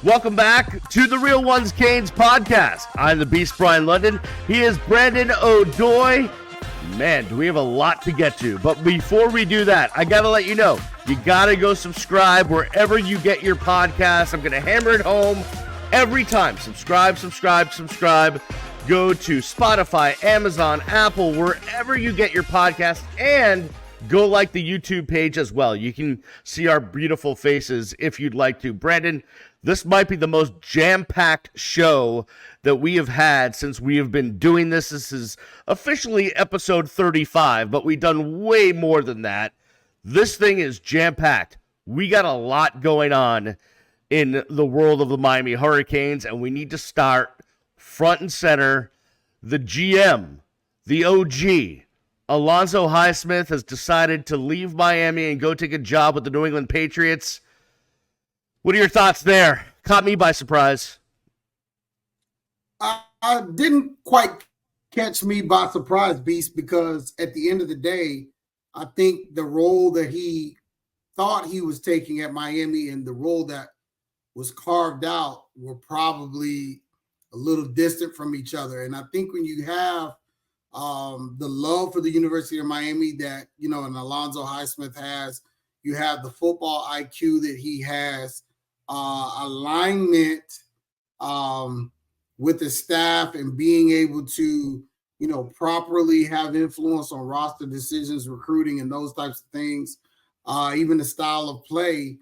Welcome back to the Real Ones Canes podcast. I'm the Beast Brian London. He is Brandon O'Doy. Man, do we have a lot to get to. But before we do that, I got to let you know, you got to go subscribe wherever you get your podcasts. I'm going to hammer it home every time. Subscribe. Go to Spotify, Amazon, Apple, wherever you get your podcasts, and go like the YouTube page as well. You can see our beautiful faces if you'd like to. Brandon, this might be the most jam-packed show that we have had since we have been doing this. This is officially episode 35, but we've done way more than that. This thing is jam-packed. We got a lot going on in the world of the Miami Hurricanes, and we need to start front and center. The GM, the OG, Alonzo Highsmith, has decided to leave Miami and go take a job with the New England Patriots. What are your thoughts there? Caught me by surprise. I didn't quite catch me by surprise, Beast, because at the end of the day, I think the role that he thought he was taking at Miami and the role that was carved out were probably a little distant from each other. And I think when you have the love for the University of Miami that, and Alonzo Highsmith has, you have the football IQ that he has, alignment with the staff and being able to, properly have influence on roster decisions, recruiting, and those types of things. Even the style of play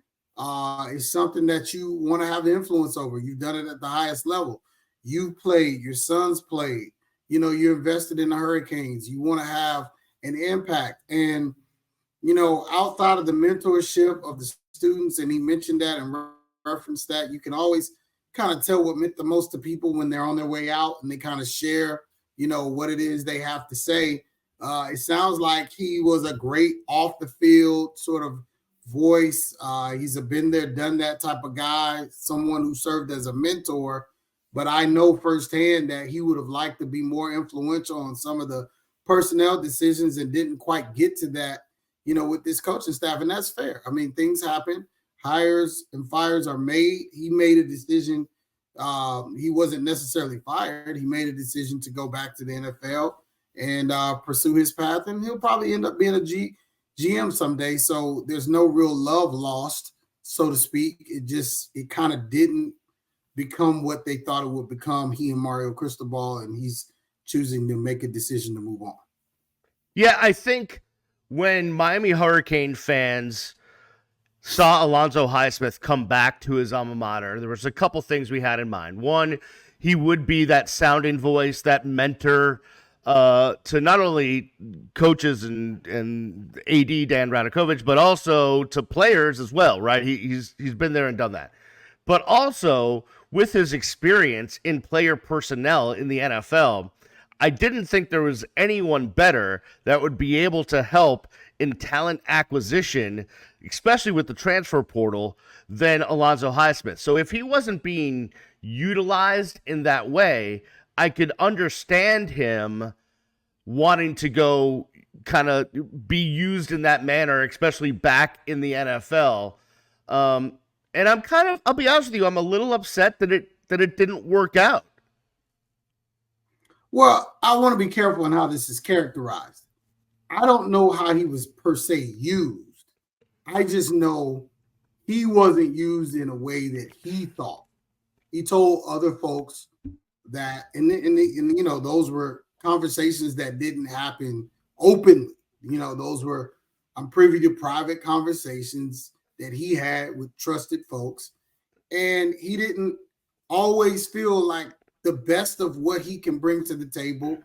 is something that you want to have influence over. You've done it at the highest level. You've played, your sons played, you're invested in the Hurricanes. You want to have an impact. And, outside of the mentorship of the students, and he mentioned that and referenced that, you can always kind of tell what meant the most to people when they're on their way out and they kind of share, what it is they have to say. It sounds like he was a great off the field sort of voice. He's a been there, done that type of guy, someone who served as a mentor. But I know firsthand that he would have liked to be more influential on some of the personnel decisions and didn't quite get to that, with this coaching staff. And that's fair. I mean, things happen. Hires and fires are made. He made a decision. He wasn't necessarily fired. He made a decision to go back to the NFL and pursue his path. And he'll probably end up being a GM someday. So there's no real love lost, so to speak. It kind of didn't become what they thought it would become, he and Mario Cristobal, and he's choosing to make a decision to move on. Yeah, I think when Miami Hurricane fans saw Alonzo Highsmith come back to his alma mater, there was a couple things we had in mind. One, he would be that sounding voice, that mentor to not only coaches and AD Dan Radakovich, but also to players as well, right? He's been there and done that. But also, with his experience in player personnel in the NFL, I didn't think there was anyone better that would be able to help in talent acquisition, especially with the transfer portal, than Alonzo Highsmith. So if he wasn't being utilized in that way, I could understand him wanting to go kind of be used in that manner, especially back in the NFL. And I'll be honest with you, I'm a little upset that it didn't work out. Well, I want to be careful in how this is characterized. I don't know how he was per se used. I just know he wasn't used in a way that he thought. He told other folks that, and those were conversations that didn't happen openly. Those were, I'm privy to private conversations that he had with trusted folks, and he didn't always feel like the best of what he can bring to the table,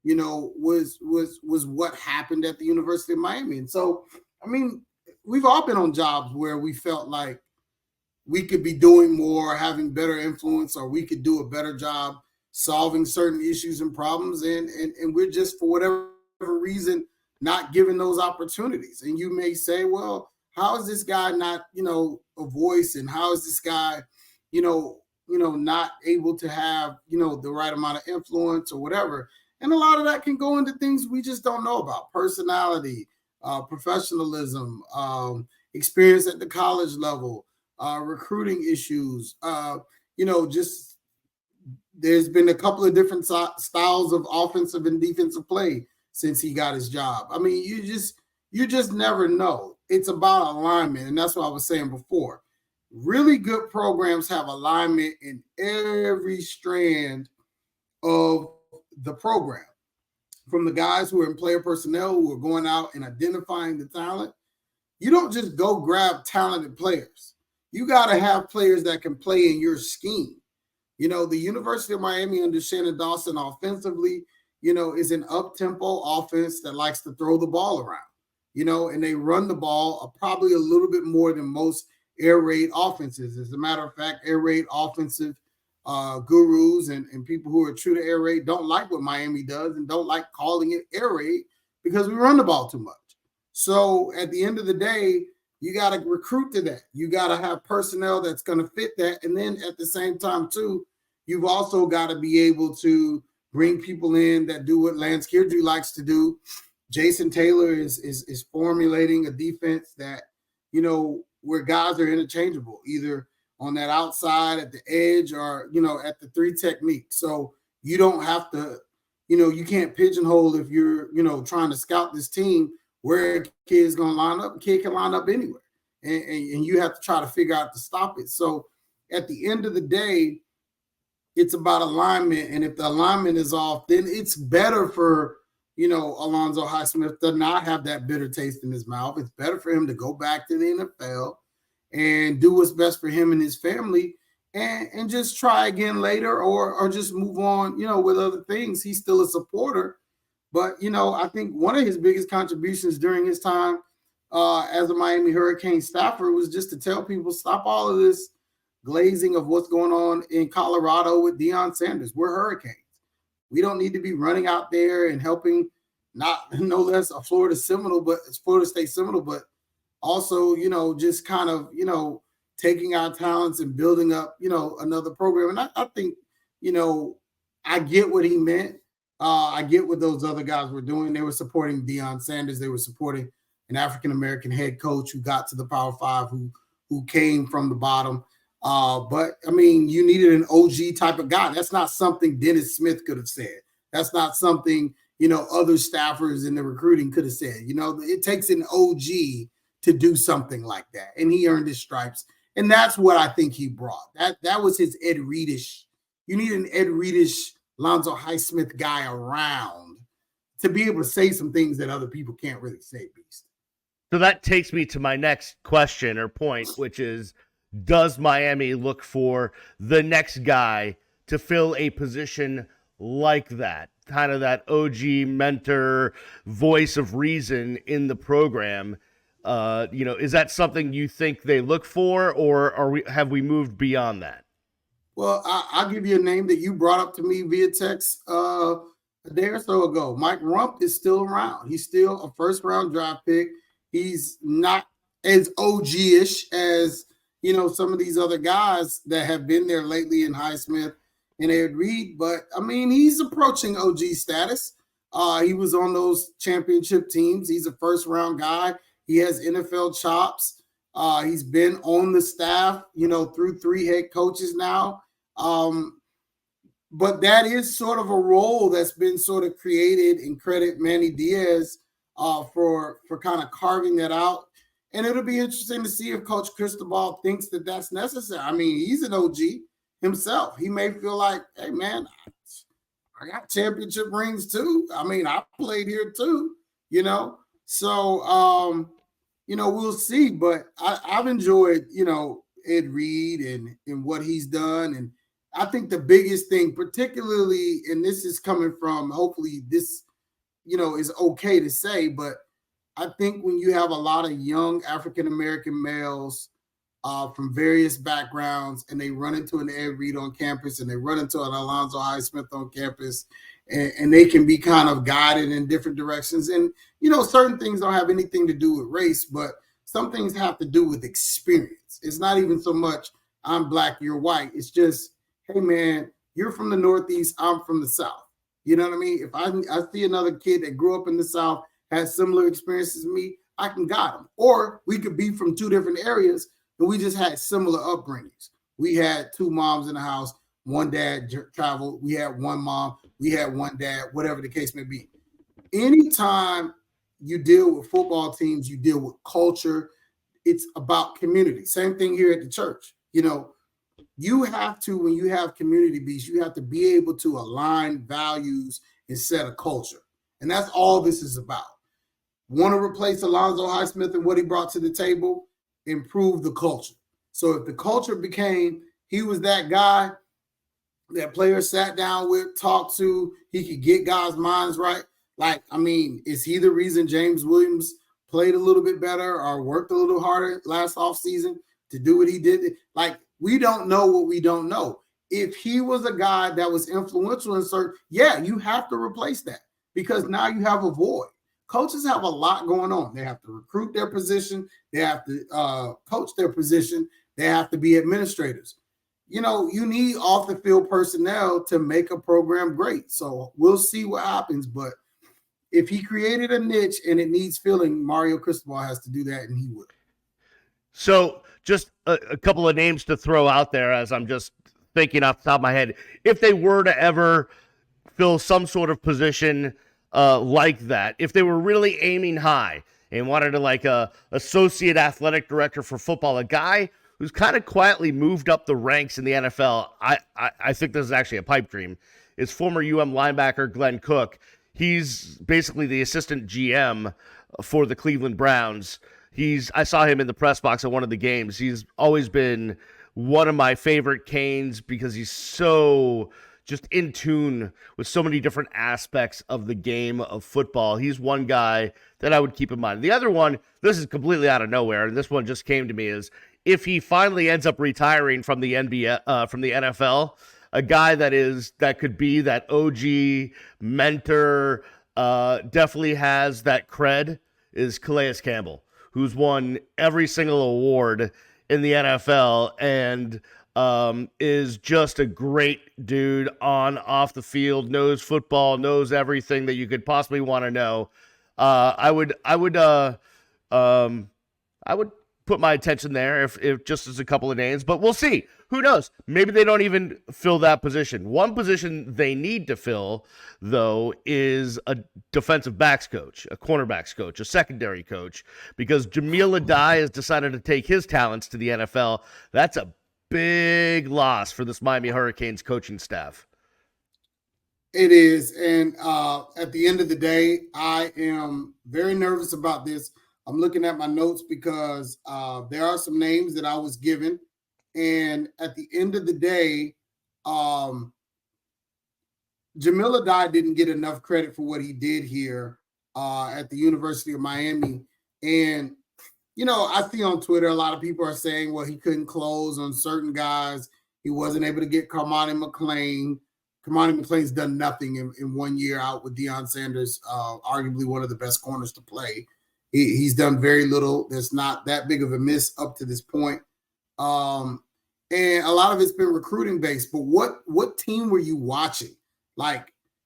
was what happened at the University of Miami. And so, I mean, we've all been on jobs where we felt like we could be doing more, having better influence, or we could do a better job solving certain issues and problems, and we're just, for whatever reason, not given those opportunities. And you may say, well, how is this guy not, a voice, and how is this guy, not able to have, the right amount of influence or whatever? And a lot of that can go into things we just don't know about: personality, professionalism, experience at the college level, recruiting issues. Just there's been a couple of different styles of offensive and defensive play since he got his job. I mean, you just never know. It's about alignment, and that's what I was saying before. Really good programs have alignment in every strand of the program, from the guys who are in player personnel who are going out and identifying the talent. You don't just go grab talented players. You got to have players that can play in your scheme. The University of Miami under Shannon Dawson offensively, is an up-tempo offense that likes to throw the ball around, and they run the ball probably a little bit more than most air raid offenses. As a matter of fact, air raid offensive gurus and people who are true to air raid don't like what Miami does and don't like calling it air raid because we run the ball too much. So at the end of the day, you got to recruit to that. You got to have personnel that's going to fit that. And then at the same time, too, you've also got to be able to bring people in that do what Lance Kirdry likes to do. Jason Taylor is formulating a defense that, where guys are interchangeable, either on that outside at the edge or, at the three technique. So you don't have to, you can't pigeonhole if you're, trying to scout this team where a kid's going to line up. A kid can line up anywhere. And you have to try to figure out to stop it. So at the end of the day, it's about alignment. And if the alignment is off, then it's better for, Alonzo Highsmith to not have that bitter taste in his mouth. It's better for him to go back to the NFL and do what's best for him and his family and just try again later or just move on, with other things. He's still a supporter. But, I think one of his biggest contributions during his time as a Miami Hurricane staffer was just to tell people, stop all of this glazing of what's going on in Colorado with Deion Sanders. We're Hurricanes. We don't need to be running out there and helping no less a Florida State Seminole, but also, just kind of, taking our talents and building up, another program. And I think, I get what he meant. I get what those other guys were doing. They were supporting Deion Sanders. They were supporting an African-American head coach who got to the Power Five, who came from the bottom. But, I mean, you needed an OG type of guy. That's not something Dennis Smith could have said. That's not something, other staffers in the recruiting could have said. It takes an OG to do something like that. And he earned his stripes. And that's what I think he brought. That was his Ed Reedish. You need an Ed Reedish, Alonzo Highsmith guy around to be able to say some things that other people can't really say, Beast. So that takes me to my next question or point, which is, does Miami look for the next guy to fill a position like that? Kind of that OG mentor, voice of reason in the program. Is that something you think they look for, or have we moved beyond that? Well, I'll give you a name that you brought up to me via text a day or so ago. Mike Rump is still around. He's still a first-round draft pick. He's not as OG-ish as, some of these other guys that have been there lately in Highsmith and Ed Reed. But, I mean, he's approaching OG status. He was on those championship teams. He's a first-round guy. He has NFL chops. He's been on the staff, through 3 head coaches now. But that is sort of a role that's been sort of created, and credit Manny Diaz for kind of carving that out. And it'll be interesting to see if Coach Cristobal thinks that that's necessary. I mean, he's an OG himself. He may feel like, hey, man, I got championship rings too. I mean, I played here too, So, we'll see. But I've enjoyed, Ed Reed and what he's done. And I think the biggest thing, particularly, and this is coming from, hopefully this, is okay to say, but I think when you have a lot of young African-American males from various backgrounds and they run into an Ed Reed on campus and they run into an Alonzo Highsmith on campus and they can be kind of guided in different directions. And, certain things don't have anything to do with race, but some things have to do with experience. It's not even so much I'm black, you're white. It's just, hey, man, you're from the Northeast, I'm from the South. You know what I mean? If I see another kid that grew up in the South, has similar experiences as me, I can guide them. Or we could be from 2 different areas, and we just had similar upbringings. We had two moms in the house, one dad traveled, we had one mom, we had one dad, whatever the case may be. Anytime you deal with football teams, you deal with culture. It's about community. Same thing here at the church. You have to, when you have community beats, you have to be able to align values and set a culture. And that's all this is about. Want to replace Alonzo Highsmith and what he brought to the table? Improve the culture. So if the culture became, he was that guy that players sat down with, talked to, he could get guys' minds right. Is he the reason James Williams played a little bit better or worked a little harder last offseason to do what he did? We don't know what we don't know. If he was a guy that was influential in certain, you have to replace that because now you have a void. Coaches have a lot going on. They have to recruit their position. They have to coach their position. They have to be administrators. You need off the field personnel to make a program great. So we'll see what happens. But if he created a niche and it needs filling, Mario Cristobal has to do that, and he will. So just a couple of names to throw out there as I'm just thinking off the top of my head. If they were to ever fill some sort of position like that, if they were really aiming high and wanted to like a associate athletic director for football, a guy who's kind of quietly moved up the ranks in the NFL, I think this is actually a pipe dream, is former linebacker Glenn Cook. He's basically the assistant GM for the Cleveland Browns. I saw him in the press box at one of the games. He's always been one of my favorite Canes because he's so just in tune with so many different aspects of the game of football. He's one guy that I would keep in mind. The other one, this is completely out of nowhere, and this one just came to me, is if he finally ends up retiring from the NFL, a guy that could be that OG mentor, definitely has that cred, is Calais Campbell, who's won every single award in the NFL and is just a great dude off the field, knows football, knows everything that you could possibly want to know. I would put my attention there if just as a couple of names, but we'll see. Who knows? Maybe they don't even fill that position. One position they need to fill, though, is a defensive backs coach, a cornerbacks coach, a secondary coach, because Jahmile Addae has decided to take his talents to the NFL. That's a big loss for this Miami Hurricanes coaching staff. It is. And at the end of the day, I am very nervous about this. I'm looking at my notes because there are some names that I was given. And at the end of the day, Jahmile Addae didn't get enough credit for what he did here at the University of Miami. And, I see on Twitter, a lot of people are saying, well, he couldn't close on certain guys. He wasn't able to get Kamani McLean. Kamani McLean's done nothing in 1 year out with Deion Sanders, arguably one of the best corners to play. He's done very little. There's not that big of a miss up to this point. And a lot of it's been recruiting based. But what team were you watching?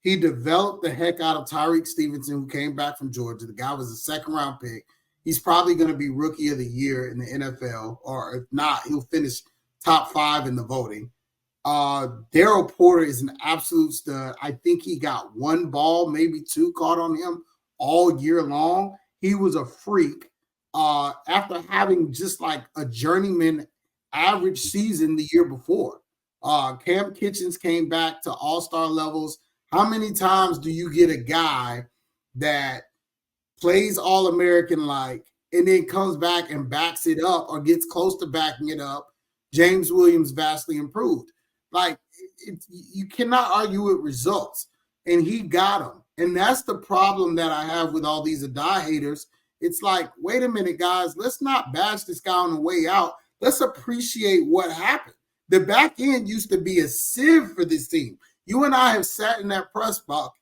He developed the heck out of Tyreek Stevenson, who came back from Georgia. The guy was a second-round pick. He's probably going to be rookie of the year in the NFL, or if not, he'll finish top 5 in the voting. Daryl Porter is an absolute stud. I think he got 1 ball, maybe 2 caught on him all year long. He was a freak. After having just like a journeyman average season the year before. Cam Kitchens came back to all-star levels. How many times do you get a guy that plays All-American like and then comes back and backs it up or gets close to backing it up? James Williams vastly improved. You cannot argue with results, and he got them. And that's the problem that I have with all these Addae haters. It's like, wait a minute, guys, let's not bash this guy on the way out. Let's appreciate what happened. The back end used to be a sieve for this team. You and I have sat in that press box,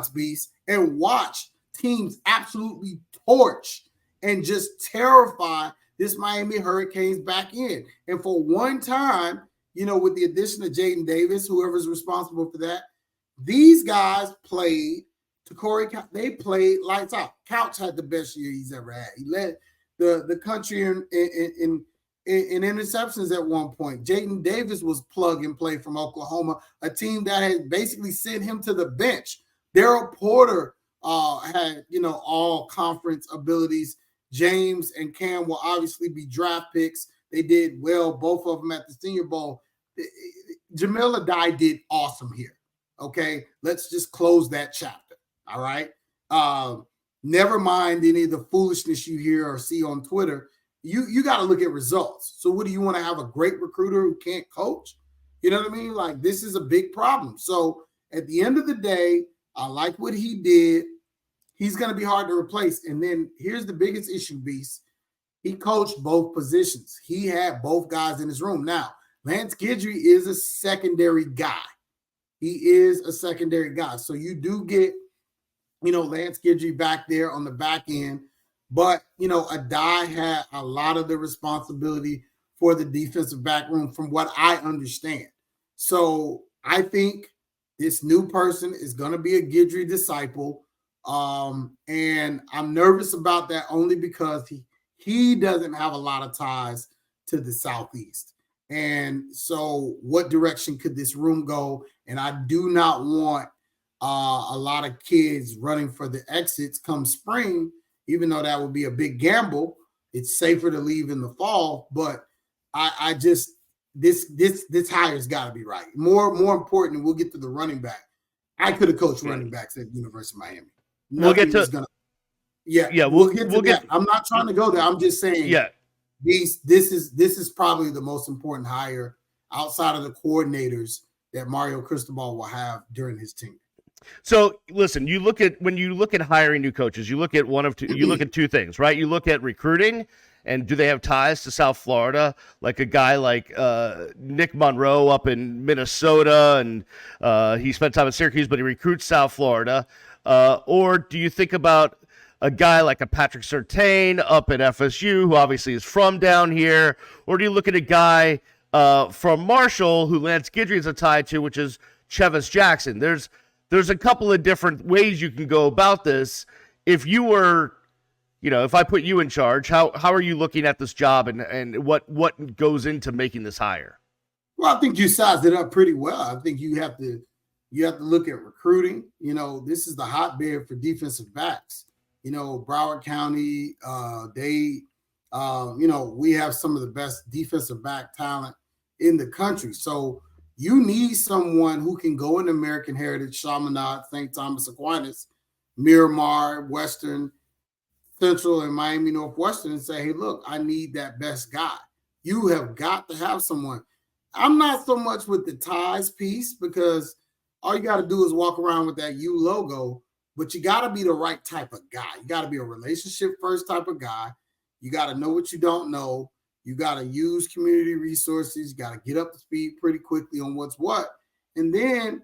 Beast, and watched teams absolutely torch and just terrify this Miami Hurricanes back end. And for one time, with the addition of Jaden Davis, whoever's responsible for that, these guys played. They played lights out. Couch had the best year he's ever had. He led the country in interceptions at one point. Jayden Davis was plug and play from Oklahoma, a team that had basically sent him to the bench. Daryl Porter had, all conference abilities. James and Cam will obviously be draft picks. They did well, both of them at the Senior Bowl. Jahmile Addae did awesome here. Okay, let's just close that chapter. All right. Never mind any of the foolishness you hear or see on Twitter. You got to look at results. So what do you want to have a great recruiter who can't coach? You know what I mean? Like, this is a big problem. So at the end of the day, I like what he did. He's going to be hard to replace. And then here's the biggest issue, Beast. He coached both positions. He had both guys in his room. Now, Lance Guidry is a secondary guy. He is a secondary guy. So you do get, Lance Guidry back there on the back end. But, Addae had a lot of the responsibility for the defensive back room from what I understand. So I think this new person is going to be a Guidry disciple. And I'm nervous about that only because he doesn't have a lot of ties to the Southeast. And so what direction could this room go? And I do not want a lot of kids running for the exits come spring, even though that would be a big gamble. It's safer to leave in the fall, but I just this hire's got to be right. More important, we'll get to the running back. I could have coached running backs at University of Miami. We'll get to we'll get to that. I'm not trying to go there. I'm just saying this is probably the most important hire outside of the coordinators that Mario Cristobal will have during his tenure. So listen, when you look at hiring new coaches, you look at you look at two things, right? You look at recruiting, and do they have ties to South Florida? Like a guy like Nick Monroe up in Minnesota, and he spent time at Syracuse, but he recruits South Florida. Or do you think about a guy like a Patrick Surtain up at FSU, who obviously is from down here? Or do you look at a guy from Marshall, who Lance Guidry is a tie to, which is Chevis Jackson? There's a couple of different ways you can go about this. If you were, if I put you in charge, how are you looking at this job and what goes into making this hire? Well, I think you sized it up pretty well. I think you have to look at recruiting. This is the hotbed for defensive backs. Broward County, we have some of the best defensive back talent in the country. So you need someone who can go in American Heritage, Chaminade, St. Thomas Aquinas, Miramar, Western, Central, and Miami Northwestern and say, hey, look, I need that best guy. You have got to have someone. I'm not so much with the ties piece because all you got to do is walk around with that U logo, but you got to be the right type of guy. You got to be a relationship first type of guy. You got to know what you don't know. You got to use community resources. You got to get up to speed pretty quickly on what's what. And then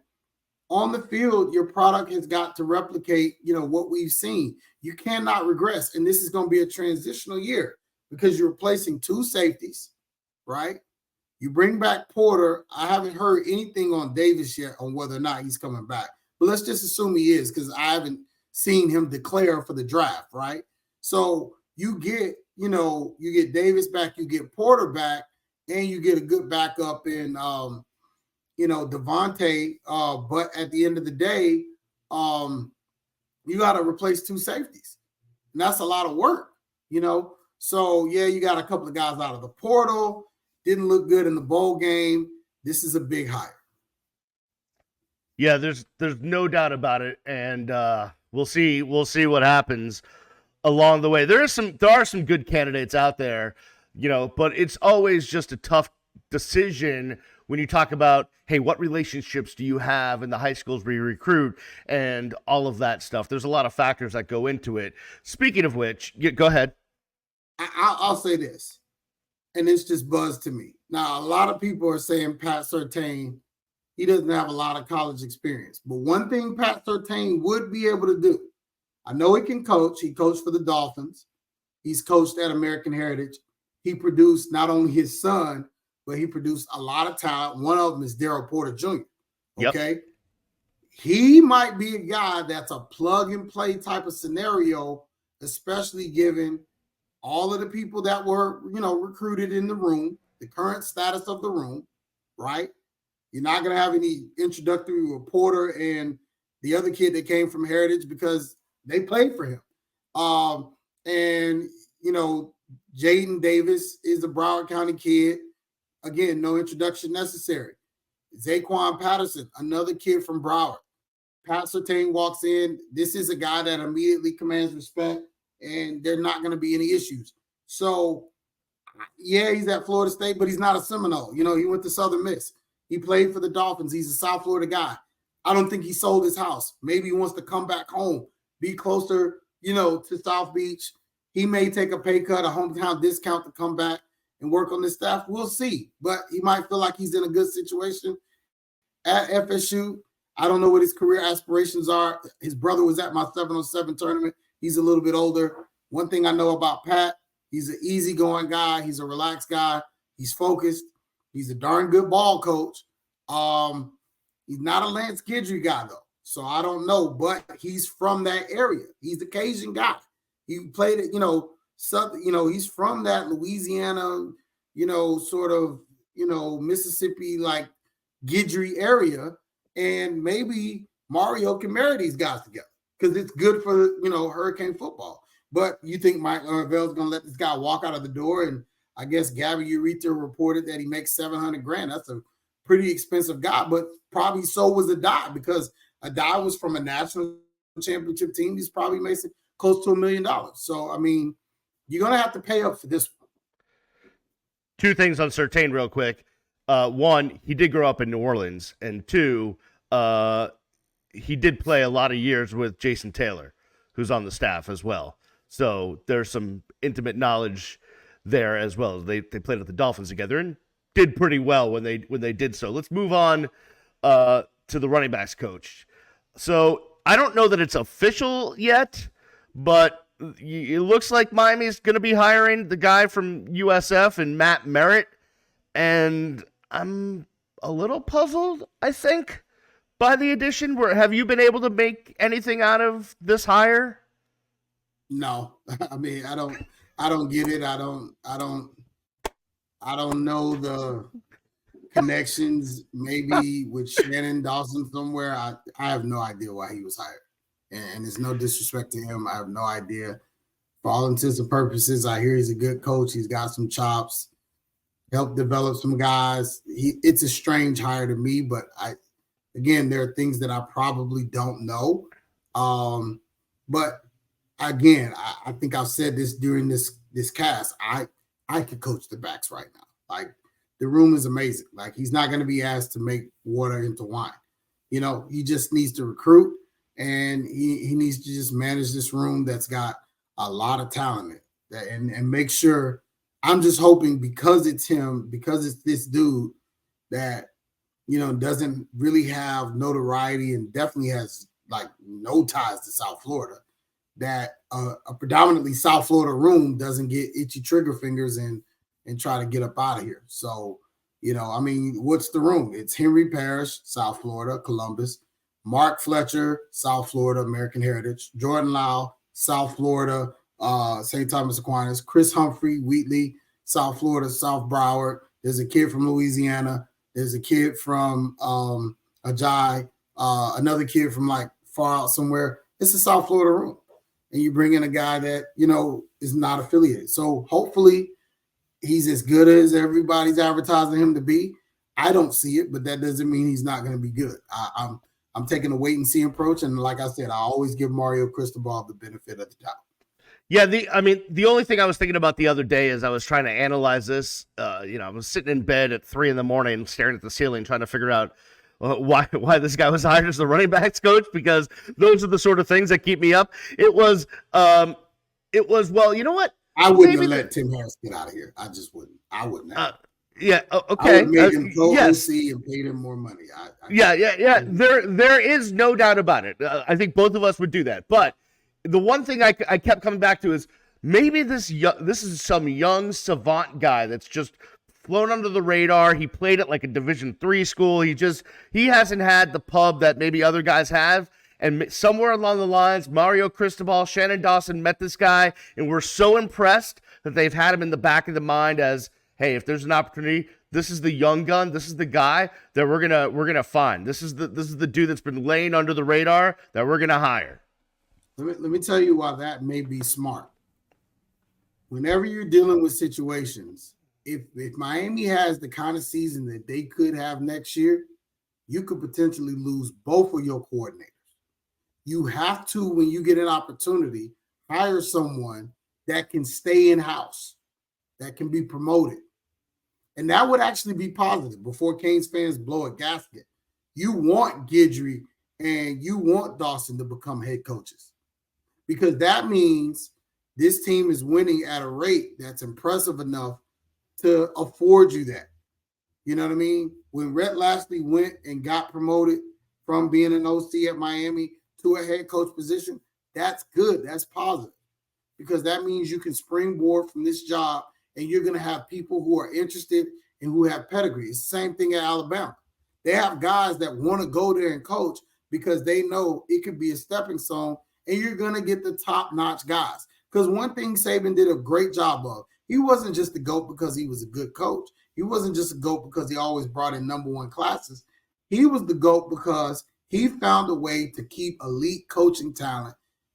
on the field, your product has got to replicate, what we've seen. You cannot regress. And this is going to be a transitional year because you're replacing two safeties, right? You bring back Porter. I haven't heard anything on Davis yet on whether or not he's coming back. But let's just assume he is because I haven't seen him declare for the draft, right? So you get Davis back, you get Porter back, and you get a good backup in, Devontae. But at the end of the day, you got to replace two safeties. And that's a lot of work, So, you got a couple of guys out of the portal. Didn't look good in the bowl game. This is a big hire. Yeah, there's no doubt about it. And we'll see what happens along the way. There are some good candidates out there, but it's always just a tough decision when you talk about, hey, what relationships do you have in the high schools where you recruit and all of that stuff. There's a lot of factors that go into it. Speaking of which, go ahead. I'll say this, and it's just buzz to me. Now, a lot of people are saying Pat Surtain, he doesn't have a lot of college experience. But one thing Pat Surtain would be able to do, I know he can coach. He coached for the Dolphins. He's coached at American Heritage. He produced not only his son, but he produced a lot of talent. One of them is Daryl Porter Jr. Okay. Yep. He might be a guy that's a plug and play type of scenario, especially given all of the people that were, recruited in the room, the current status of the room, right? You're not going to have any introductory reporter and the other kid that came from Heritage because they played for him. And, Jaden Davis is a Broward County kid. Again, no introduction necessary. Zaquan Patterson, another kid from Broward. Pat Surtain walks in. This is a guy that immediately commands respect, and there are not going to be any issues. So, yeah, he's at Florida State, but he's not a Seminole. He went to Southern Miss. He played for the Dolphins. He's a South Florida guy. I don't think he sold his house. Maybe he wants to come back home, be closer, to South Beach. He may take a pay cut, a hometown discount to come back and work on this staff. We'll see. But he might feel like he's in a good situation at FSU. I don't know what his career aspirations are. His brother was at my 7-on-7 tournament. He's a little bit older. One thing I know about Pat, he's an easygoing guy. He's a relaxed guy. He's focused. He's a darn good ball coach. He's not a Lance Guidry guy, though. So I don't know, but he's from that area. He's a Cajun guy. He played it, he's from that Louisiana, sort of, Mississippi, like Guidry area. And maybe Mario can marry these guys together because it's good for, Hurricane football. But you think Mike Norvell's going to let this guy walk out of the door? And I guess Gabby Ureta reported that he makes $700,000. That's a pretty expensive guy, but probably so was Addae because Addae was from a national championship team. He's probably making close to $1 million. So, I mean, you're going to have to pay up for this one. Two things on Surtain real quick. One, he did grow up in New Orleans. And two, he did play a lot of years with Jason Taylor, who's on the staff as well. So there's some intimate knowledge there as well. They played with the Dolphins together and did pretty well when they did so. Let's move on to the running backs coach. So I don't know that it's official yet, but it looks like Miami's going to be hiring the guy from USF and Matt Merritt. And I'm a little puzzled, I think, by the addition. Have you been able to make anything out of this hire? No, I mean, I don't get it. I don't know the connections, maybe with Shannon Dawson somewhere. I have no idea why he was hired. And it's no disrespect to him. I have no idea. For all intents and purposes, I hear he's a good coach. He's got some chops, helped develop some guys. It's a strange hire to me, but again, there are things that I probably don't know. But again, I think I've said this during this cast. I could coach the backs right now. Like, the room is amazing. Like, he's not going to be asked to make water into wine. He just needs to recruit, and he needs to just manage this room that's got a lot of talent in it, and make sure. I'm just hoping because it's him, because it's this dude that, doesn't really have notoriety and definitely has like no ties to South Florida, that a predominantly South Florida room doesn't get itchy trigger fingers and try to get up out of here. So, what's the room? It's Henry Parrish, South Florida, Columbus; Mark Fletcher, South Florida, American Heritage; Jordan Lau, South Florida, St. Thomas Aquinas; Chris Humphrey, Wheatley, South Florida, South Broward. There's a kid from Louisiana. There's a kid from Ajay, another kid from like far out somewhere. It's a South Florida room. And you bring in a guy that, is not affiliated. So hopefully he's as good as everybody's advertising him to be. I don't see it, but that doesn't mean he's not going to be good. I'm taking a wait and see approach. And like I said, I always give Mario Cristobal the benefit of the doubt. Yeah, the only thing I was thinking about the other day as I was trying to analyze this, I was sitting in bed at 3 a.m. staring at the ceiling trying to figure out why this guy was hired as the running backs coach, because those are the sort of things that keep me up. It was, well, you know what? I wouldn't have let Tim Harris get out of here. I just wouldn't. I wouldn't have. Yeah. Okay. I would have made him go OC and paid him more money. Yeah. There is no doubt about it. I think both of us would do that. But the one thing I kept coming back to is maybe this is some young savant guy that's just flown under the radar. He played at like a Division III school. He hasn't had the pub that maybe other guys have. And somewhere along the lines, Mario Cristobal, Shannon Dawson met this guy and were so impressed that they've had him in the back of the mind as, hey, if there's an opportunity, this is the young gun, this is the guy that we're gonna find. This is the dude that's been laying under the radar that we're gonna hire. Let me tell you why that may be smart. Whenever you're dealing with situations, if Miami has the kind of season that they could have next year, you could potentially lose both of your coordinators. You have to, when you get an opportunity, hire someone that can stay in-house, that can be promoted. And that would actually be positive before Canes fans blow a gasket. You want Guidry and you want Dawson to become head coaches, because that means this team is winning at a rate that's impressive enough to afford you that. You know what I mean? When Rhett Lashley went and got promoted from being an OC at Miami to a head coach position, that's good. That's positive, because that means you can springboard from this job and you're going to have people who are interested and who have pedigree. It's the same thing at Alabama. They have guys that want to go there and coach because they know it could be a stepping stone and you're going to get the top-notch guys. Because one thing Saban did a great job of, he wasn't just the GOAT because he was a good coach. He wasn't just a GOAT because he always brought in number one classes. He was the GOAT because he found a way to keep elite coaching talent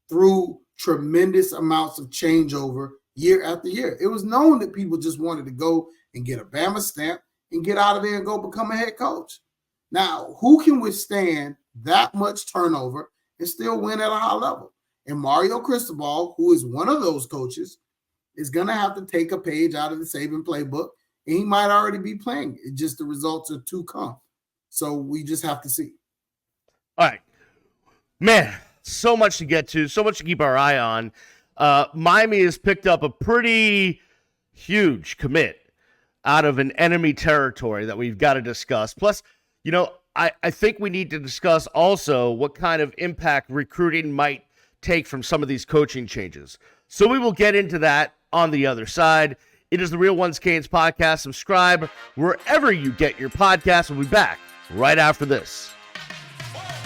through tremendous amounts of changeover year after year. It was known that people just wanted to go and get a Bama stamp and get out of there and go become a head coach. Now, who can withstand that much turnover and still win at a high level? And Mario Cristobal, who is one of those coaches, is going to have to take a page out of the Saban playbook, and he might already be playing. It's just the results are to come. So we just have to see. All right. Man, so much to get to, so much to keep our eye on. Miami has picked up a pretty huge commit out of an enemy territory that we've got to discuss. Plus, you know, I think we need to discuss also what kind of impact recruiting might take from some of these coaching changes. So we will get into that on the other side. It is the Real Ones Canes podcast. Subscribe wherever you get your podcasts. We'll be back right after this.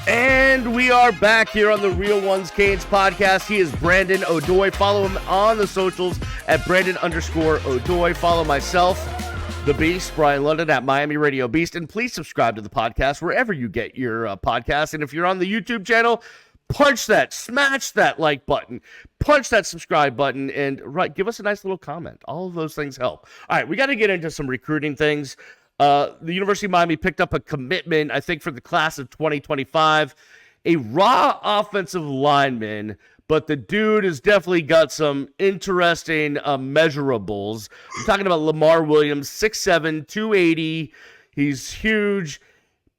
And we are back here on the Real Ones Canes podcast. He is Brandon Odoi. Follow him on the socials at Brandon_Odoi. Follow myself, The Beast, Brian London, at Miami Radio Beast. And please subscribe to the podcast wherever you get your podcast. And if you're on the YouTube channel, punch that, smash that like button, punch that subscribe button, and give us a nice little comment. All of those things help. All right, we got to get into some recruiting things. The University of Miami picked up a commitment, I think, for the class of 2025, a raw offensive lineman, but the dude has definitely got some interesting measurables. I'm talking about Lamar Williams, 6'7", 280. He's huge,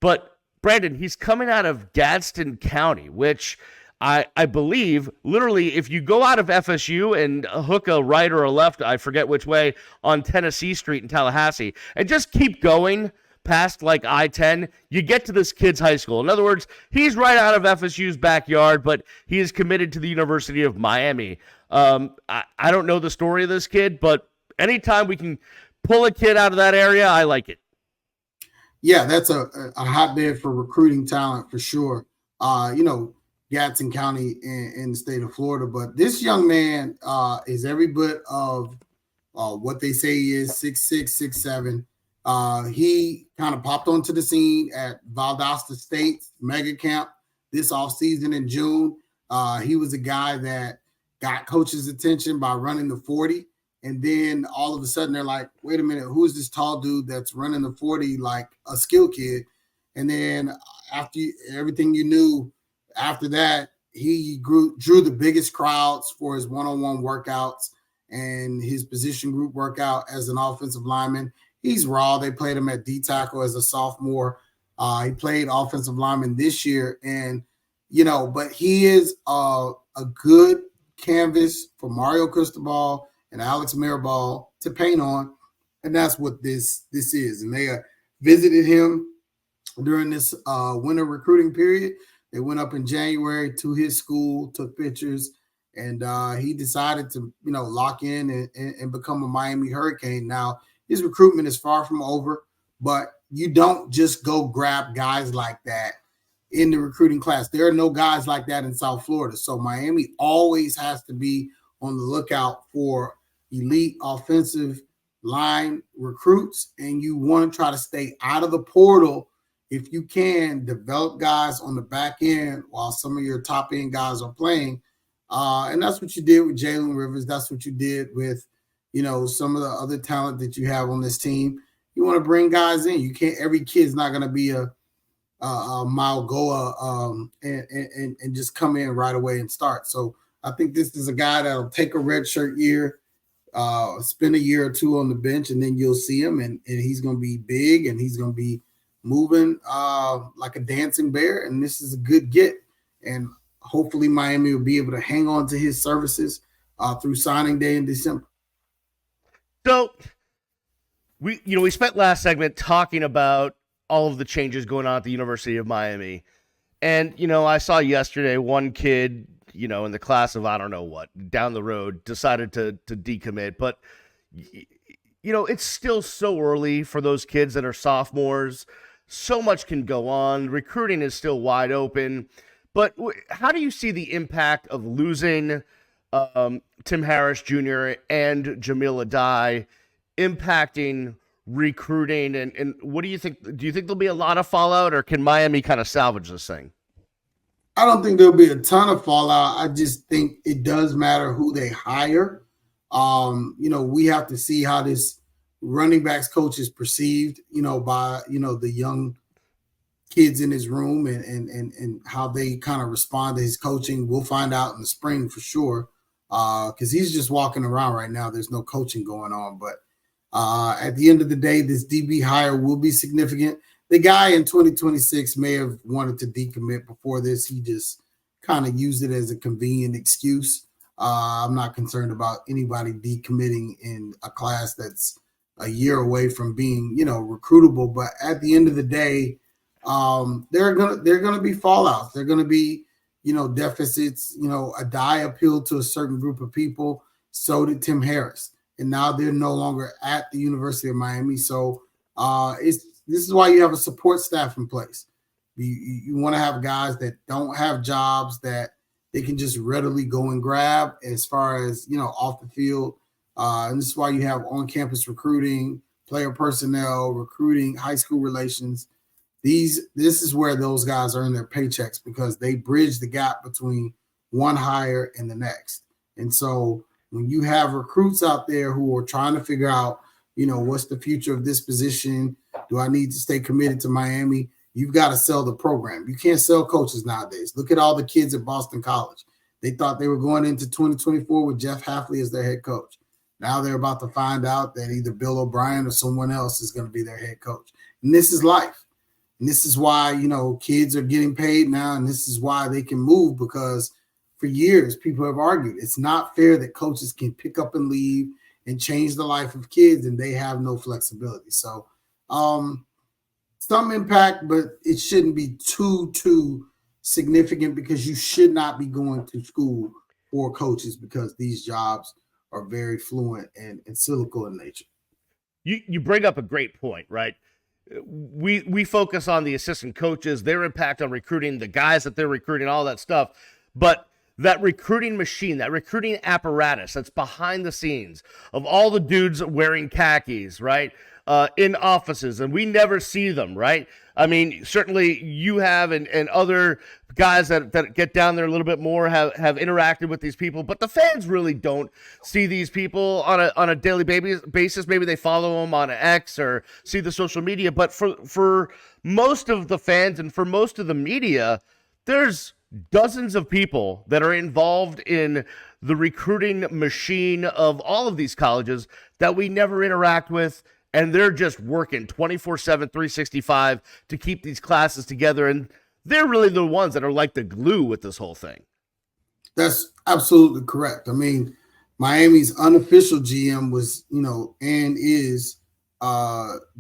but Brandon, he's coming out of Gadsden County, which I believe, literally, if you go out of FSU and hook a right or a left, I forget which way, on Tennessee Street in Tallahassee, and just keep going past like I-10, you get to this kid's high school. In other words, he's right out of FSU's backyard, but he is committed to the University of Miami. I don't know the story of this kid, but anytime we can pull a kid out of that area, I like it. Yeah, that's a hotbed for recruiting talent for sure. Gadsden County in the state of Florida. But this young man is every bit of what they say he is, 6'6", 6'7". He kind of popped onto the scene at Valdosta State's mega camp this offseason in June. He was a guy that got coach's attention by running the 40. And then all of a sudden they're like, wait a minute, who's this tall dude that's running the 40 like a skill kid? And then everything you knew after that, he drew the biggest crowds for his one-on-one workouts and his position group workout as an offensive lineman. He's raw. They played him at D-tackle as a sophomore. He played offensive lineman this year. And, but he is a good canvas for Mario Cristobal and Alex Mirabal to paint on, and that's what this is. And they visited him during this winter recruiting period. They went up in January to his school, took pictures, and he decided to, lock in and become a Miami Hurricane. Now, his recruitment is far from over, but you don't just go grab guys like that in the recruiting class. There are no guys like that in South Florida. So Miami always has to be on the lookout for elite offensive line recruits, and you want to try to stay out of the portal if you can, develop guys on the back end while some of your top end guys are playing. And that's what you did with Jalen Rivers. That's what you did with, some of the other talent that you have on this team. You want to bring guys in. You can't. Every kid's not going to be a Malgoa and just come in right away and start. So I think this is a guy that'll take a redshirt year, spend a year or two on the bench, and then you'll see him, and he's going to be big, and he's going to be moving like a dancing bear. And this is a good get. And hopefully Miami will be able to hang on to his services through signing day in December. So we spent last segment talking about all of the changes going on at the University of Miami. And, I saw yesterday one kid, in the class of, I don't know what, down the road decided to decommit. But, it's still so early for those kids that are sophomores. So much can go on. Recruiting is still wide open. But how do you see the impact of losing Tim Harris Jr. and Jahmile Addae impacting recruiting, and what do you think? Do you think there'll be a lot of fallout, or can Miami kind of salvage this thing? I don't think there'll be a ton of fallout. I just think it does matter who they hire. We have to see how this running backs coach is perceived, by, the young kids in his room and how they kind of respond to his coaching. We'll find out in the spring for sure, because he's just walking around right now. There's no coaching going on, but at the end of the day, this DB hire will be significant. The guy in 2026 may have wanted to decommit before this. He just kind of used it as a convenient excuse. I'm not concerned about anybody decommitting in a class that's a year away from being, recruitable. But at the end of the day, there are gonna be fallouts. There are gonna be, deficits. Addae appealed to a certain group of people. So did Tim Harris. And now they're no longer at the University of Miami. So this is why you have a support staff in place. You want to have guys that don't have jobs that they can just readily go and grab as far as, off the field. And this is why you have on-campus recruiting, player personnel, recruiting, high school relations. This is where those guys earn their paychecks, because they bridge the gap between one hire and the next. And so when you have recruits out there who are trying to figure out, what's the future of this position? Do I need to stay committed to Miami? You've got to sell the program. You can't sell coaches nowadays. Look at all the kids at Boston College. They thought they were going into 2024 with Jeff Hafley as their head coach. Now they're about to find out that either Bill O'Brien or someone else is going to be their head coach. And this is life. And this is why, kids are getting paid now. And this is why they can move, because for years, people have argued it's not fair that coaches can pick up and leave and change the life of kids, and they have no flexibility. So some impact, but it shouldn't be too significant, because you should not be going to school for coaches, because these jobs are very fluent and cyclical in nature. You bring up a great point, right? We focus on the assistant coaches, their impact on recruiting, the guys that they're recruiting, all that stuff. But that recruiting machine, that recruiting apparatus that's behind the scenes of all the dudes wearing khakis, right, in offices, and we never see them, right? I mean, certainly you have and other guys that get down there a little bit more have interacted with these people, but the fans really don't see these people on a daily basis. Maybe they follow them on X or see the social media, but for most of the fans and for most of the media, there's dozens of people that are involved in the recruiting machine of all of these colleges that we never interact with, and they're just working 24/7, 365 to keep these classes together, and they're really the ones that are like the glue with this whole thing. That's absolutely correct. I mean, Miami's unofficial GM was, and is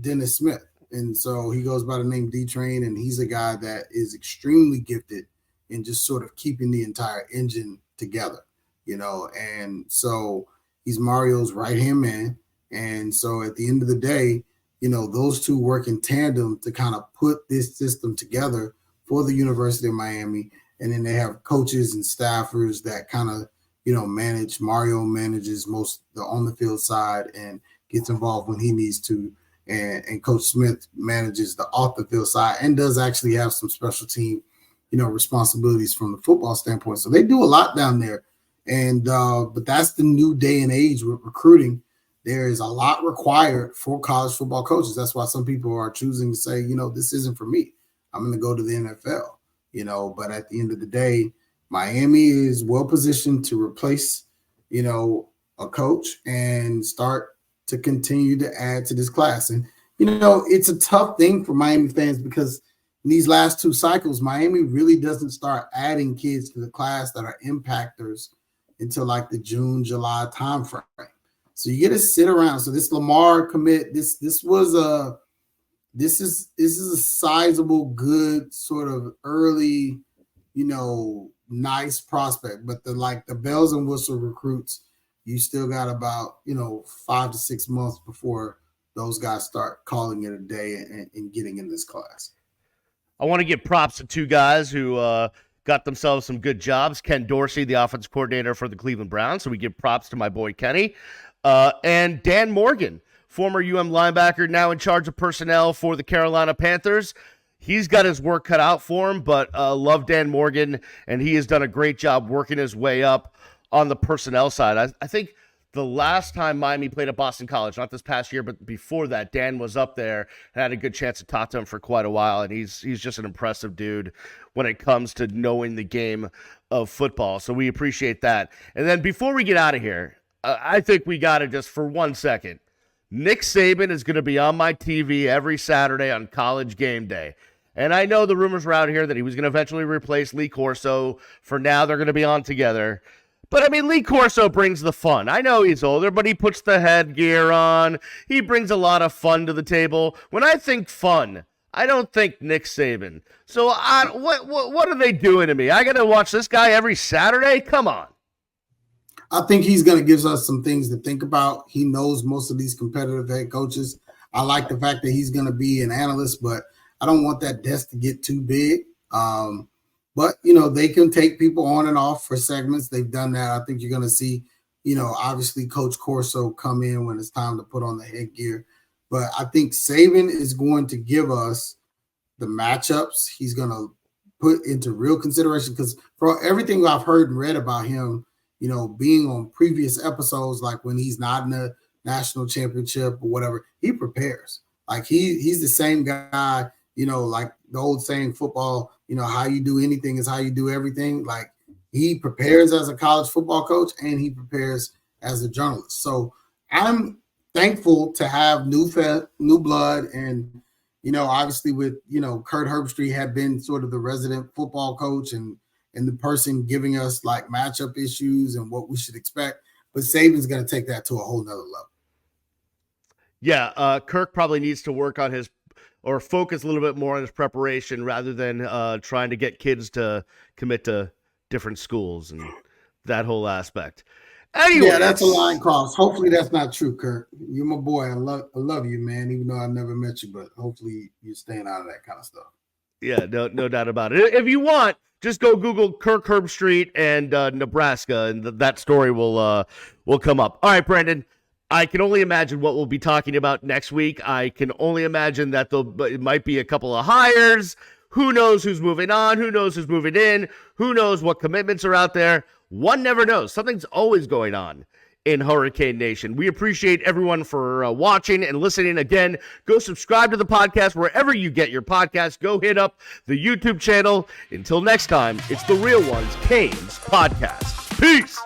Dennis Smith, and so he goes by the name D-Train, and he's a guy that is extremely gifted in just sort of keeping the entire engine together, and so he's Mario's right-hand man. And so at the end of the day, those two work in tandem to kind of put this system together for the University of Miami. And then they have coaches and staffers that kind of manage. Mario manages most the on the field side and gets involved when he needs to. And Coach Smith manages the off the field side and does actually have some special team, responsibilities from the football standpoint. So they do a lot down there. And but that's the new day and age with recruiting. There is a lot required for college football coaches. That's why some people are choosing to say, this isn't for me. I'm going to go to the NFL, but at the end of the day, Miami is well positioned to replace, a coach and start to continue to add to this class. And, it's a tough thing for Miami fans because in these last two cycles, Miami really doesn't start adding kids to the class that are impactors until like the June, July timeframe. So you get to sit around. So this Lamar commit, this is a sizable, good sort of early, nice prospect. But the bells and whistle recruits, you still got about 5 to 6 months before those guys start calling it a day and getting in this class. I want to give props to two guys who got themselves some good jobs. Ken Dorsey, the offensive coordinator for the Cleveland Browns. So we give props to my boy Kenny. And Dan Morgan, former linebacker, now in charge of personnel for the Carolina Panthers. He's got his work cut out for him, but love Dan Morgan, and he has done a great job working his way up on the personnel side. I think the last time Miami played at Boston College, not this past year, but before that, Dan was up there and had a good chance to talk to him for quite a while, and he's just an impressive dude when it comes to knowing the game of football. So we appreciate that. And then before we get out of here, I think we got to just for 1 second. Nick Saban is going to be on my TV every Saturday on College Game Day. And I know the rumors were out here that he was going to eventually replace Lee Corso. For now, they're going to be on together. But, Lee Corso brings the fun. I know he's older, but he puts the headgear on. He brings a lot of fun to the table. When I think fun, I don't think Nick Saban. So what are they doing to me? I got to watch this guy every Saturday? Come on. I think he's going to give us some things to think about. He knows most of these competitive head coaches. I like the fact that he's going to be an analyst, but I don't want that desk to get too big. But, they can take people on and off for segments. They've done that. I think you're going to see, obviously Coach Corso come in when it's time to put on the headgear. But I think Saban is going to give us the matchups. He's going to put into real consideration because for everything I've heard and read about him, being on previous episodes, like when he's not in the national championship or whatever, he prepares. Like he's the same guy, like the old saying, football, how you do anything is how you do everything. Like he prepares as a college football coach and he prepares as a journalist. So I'm thankful to have new blood. And, obviously with, Kurt Herbstreit had been sort of the resident football coach and the person giving us like matchup issues and what we should expect. But Saban's going to take that to a whole nother level. Yeah, Kirk probably needs to work on or focus a little bit more on his preparation rather than trying to get kids to commit to different schools and that whole aspect. Anyways. Yeah, that's a line cross. Hopefully that's not true, Kirk. You're my boy. I love you, man, even though I never met you, but hopefully you're staying out of that kind of stuff. Yeah, no doubt about it. If you want, just go Google Kirk Herbstreit and Nebraska, and that story will come up. All right, Brandon. I can only imagine what we'll be talking about next week. I can only imagine that it might be a couple of hires. Who knows who's moving on? Who knows who's moving in? Who knows what commitments are out there? One never knows. Something's always going on in Hurricane Nation. We appreciate everyone for watching and listening. Again, go subscribe to the podcast wherever you get your podcasts. Go hit up the YouTube channel. Until next time, it's the Real Ones Canes Podcast. Peace.